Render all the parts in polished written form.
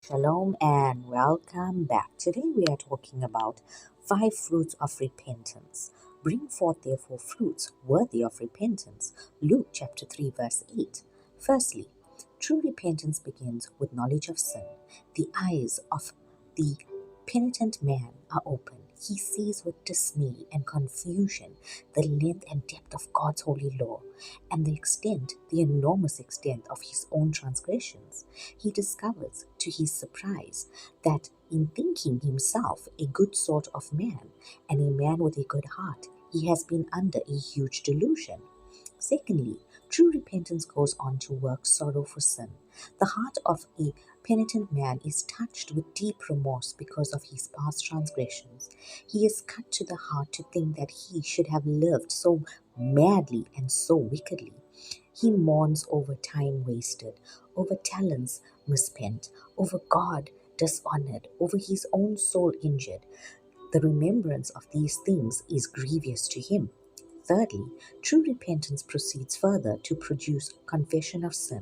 Shalom and welcome back. Today we are talking about 5 fruits of repentance. Bring forth therefore fruits worthy of repentance. Luke chapter 3 verse 8. Firstly, true repentance begins with knowledge of sin. The eyes of the penitent man are open. He sees with dismay and confusion the length and depth of God's holy law and the enormous extent of his own transgressions. He discovers, to his surprise, that in thinking himself a good sort of man and a man with a good heart, he has been under a huge delusion. Secondly, true repentance goes on to work sorrow for sin. The heart of a penitent man is touched with deep remorse because of his past transgressions. He is cut to the heart to think that he should have lived so madly and so wickedly. He mourns over time wasted, over talents misspent, over God dishonored, over his own soul injured. The remembrance of these things is grievous to him. Thirdly, true repentance proceeds further to produce confession of sin.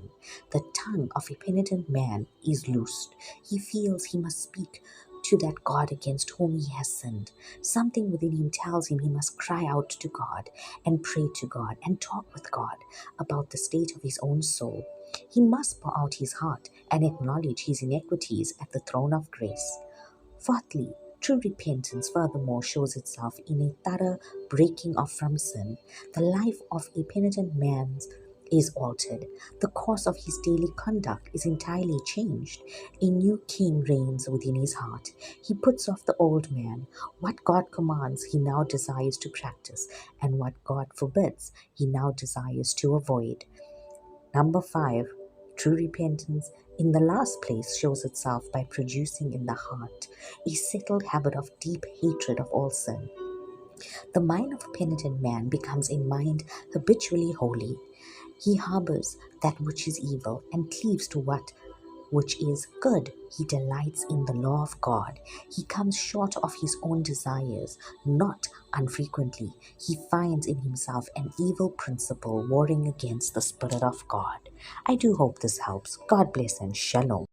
The tongue of a penitent man is loosed. He feels he must speak to that God against whom he has sinned. Something within him tells him he must cry out to God and pray to God and talk with God about the state of his own soul. He must pour out his heart and acknowledge his iniquities at the throne of grace. Fourthly, true repentance furthermore shows itself in a thorough breaking off from sin. The life of a penitent man is altered. The course of his daily conduct is entirely changed. A new king reigns within his heart. He puts off the old man. What God commands, he now desires to practice, and what God forbids, he now desires to avoid. Number 5, true repentance in the last place shows itself by producing in the heart a settled habit of deep hatred of all sin. The mind of a penitent man becomes a mind habitually holy. He harbors that which is evil and cleaves to what which is good. He delights in the law of God. He comes short of his own desires. Not unfrequently, he finds in himself an evil principle warring against the Spirit of God. I do hope this helps. God bless and shalom.